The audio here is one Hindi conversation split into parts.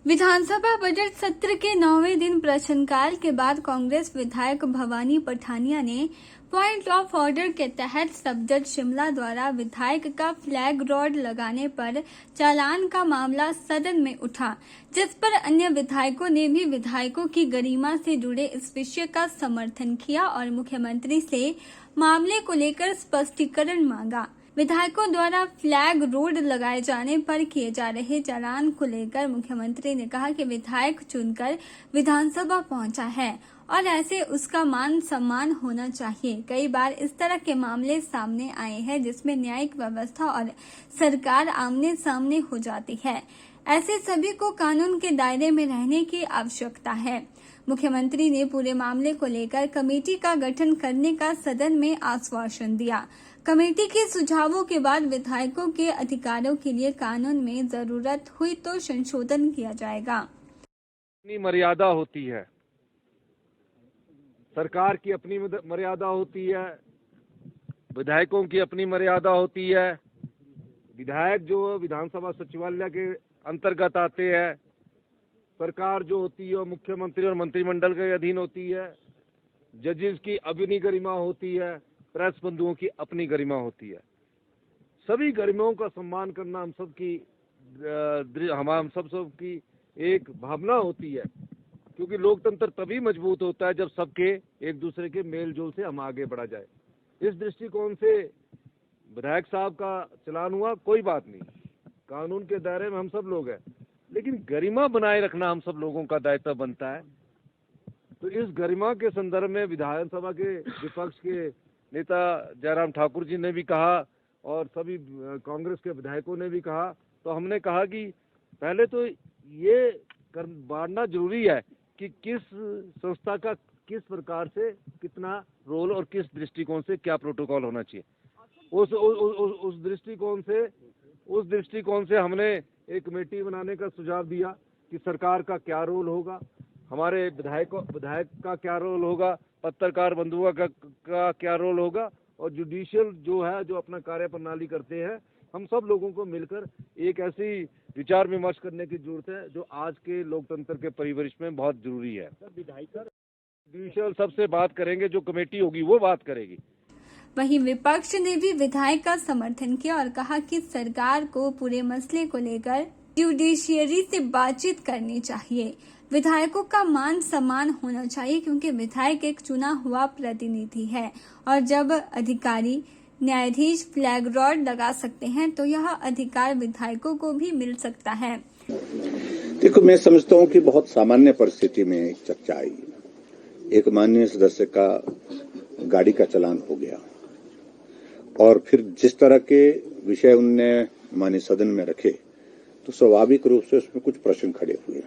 विधानसभा बजट सत्र के 9वें दिन प्रश्नकाल के बाद कांग्रेस विधायक भवानी पठानिया ने पॉइंट ऑफ ऑर्डर के तहत सफदर शिमला द्वारा विधायक का फ्लैग रॉड लगाने पर चालान का मामला सदन में उठा, जिस पर अन्य विधायकों ने भी विधायकों की गरिमा से जुड़े इस विषय का समर्थन किया और मुख्यमंत्री से मामले को लेकर स्पष्टीकरण मांगा। विधायकों द्वारा फ्लैग रोड लगाए जाने पर किए जा रहे चालान को लेकर मुख्यमंत्री ने कहा कि विधायक चुनकर विधानसभा पहुंचा है और ऐसे उसका मान सम्मान होना चाहिए। कई बार इस तरह के मामले सामने आए हैं जिसमें न्यायिक व्यवस्था और सरकार आमने सामने हो जाती है। ऐसे सभी को कानून के दायरे में रहने की आवश्यकता है। मुख्यमंत्री ने पूरे मामले को लेकर कमेटी का गठन करने का सदन में आश्वासन दिया। कमेटी के सुझावों के बाद विधायकों के अधिकारों के लिए कानून में जरूरत हुई तो संशोधन किया जाएगा। अपनी मर्यादा होती है, सरकार की अपनी मर्यादा होती है, विधायकों की अपनी मर्यादा होती है। विधायक जो विधानसभा सचिवालय के अंतर्गत आते हैं, सरकार जो होती है मुख्यमंत्री और मंत्रिमंडल के अधीन होती है। जजेस की अपनी गरिमा होती है, प्रेस बंधुओं की अपनी गरिमा होती है। सभी गरिमाओं का सम्मान करना हम सबकी एक भावना होती है, क्योंकि लोकतंत्र तभी मजबूत होता है जब सबके एक दूसरे के मेल जोल से हम आगे बढ़ा जाए। इस दृष्टिकोण से विधायक साहब का चलान हुआ, कोई बात नहीं, कानून के दायरे में हम सब लोग हैं, लेकिन गरिमा बनाए रखना हम सब लोगों का दायित्व बनता है। तो इस गरिमा के संदर्भ में विधानसभा के विपक्ष के नेता जयराम ठाकुर जी ने भी कहा और सभी कांग्रेस के विधायकों ने भी कहा, तो हमने कहा कि पहले तो ये बांटना जरूरी है कि किस संस्था का किस प्रकार से कितना रोल और किस दृष्टिकोण से क्या प्रोटोकॉल होना चाहिए। उस दृष्टिकोण से हमने एक कमेटी बनाने का सुझाव दिया कि सरकार का क्या रोल होगा, हमारे विधायक का क्या रोल होगा, पत्रकार बंधुओं का क्या रोल होगा, और जुडिशियल जो है जो अपना कार्य प्रणाली करते हैं, हम सब लोगों को मिलकर एक ऐसी विचार विमर्श करने की जरूरत है जो आज के लोकतंत्र के परिवेश में बहुत जरूरी है। जुडिशियल सबसे बात करेंगे, जो कमेटी होगी वो बात करेगी। वहीं विपक्ष ने भी विधायक का समर्थन किया और कहा कि सरकार को पूरे मसले को लेकर जुडिशियरी से बातचीत करनी चाहिए। विधायकों का मान सम्मान होना चाहिए, क्योंकि विधायक एक चुना हुआ प्रतिनिधि है और जब अधिकारी न्यायाधीश फ्लैग रॉड लगा सकते हैं तो यह अधिकार विधायकों को भी मिल सकता है। देखो, मैं समझता हूँ कि बहुत सामान्य परिस्थिति में एक चर्चा आई। एक माननीय सदस्य का गाड़ी का चालान हो गया और फिर जिस तरह के विषय उनने माननीय सदन में रखे तो स्वाभाविक रूप से उसमें कुछ प्रश्न खड़े हुए।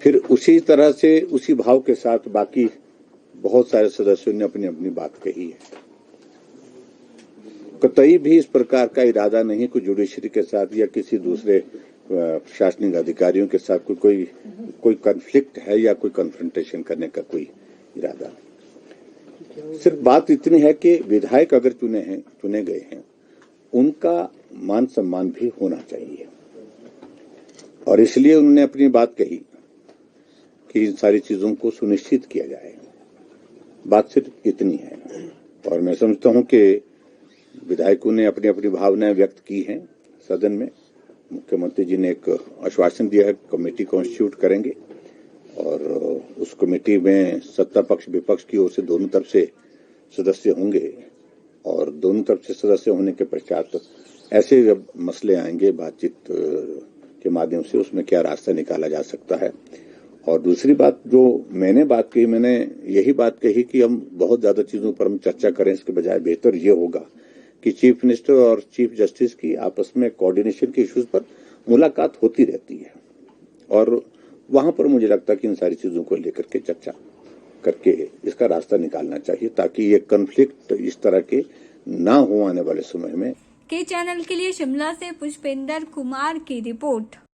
फिर उसी तरह से उसी भाव के साथ बाकी बहुत सारे सदस्यों ने अपनी अपनी बात कही है। कतई भी इस प्रकार का इरादा नहीं कि जुडिशरी के साथ या किसी दूसरे प्रशासनिक अधिकारियों के साथ कोई कॉन्फ्लिक्ट है या कोई कन्फ्रंटेशन करने का कोई इरादा। सिर्फ बात इतनी है कि विधायक अगर चुने गए हैं, उनका मान सम्मान भी होना चाहिए और इसलिए उन्होंने अपनी बात कही कि इन सारी चीजों को सुनिश्चित किया जाए। बात सिर्फ इतनी है और मैं समझता हूं कि विधायकों ने अपनी अपनी भावनाएं व्यक्त की हैं सदन में। मुख्यमंत्री जी ने एक आश्वासन दिया है, कमेटी कॉन्स्टिट्यूट करेंगे और उस कमेटी में सत्ता पक्ष विपक्ष की ओर से दोनों तरफ से सदस्य होंगे और दोनों तरफ से सदस्य होने के पश्चात ऐसे जब मसले आएंगे बातचीत के माध्यम से उसमें क्या रास्ता निकाला जा सकता है। और दूसरी बात जो मैंने यही बात कही कि हम बहुत ज्यादा चीजों पर हम चर्चा करें, इसके बजाय बेहतर ये होगा कि चीफ मिनिस्टर और चीफ जस्टिस की आपस में कोऑर्डिनेशन के इश्यूज पर मुलाकात होती रहती है और वहां पर मुझे लगता है कि इन सारी चीजों को लेकर के चर्चा करके इसका रास्ता निकालना चाहिए ताकि ये कॉन्फ्लिक्ट इस तरह के ना हो आने वाले समय में। के चैनल के लिए शिमला से पुष्पेंद्र कुमार की रिपोर्ट।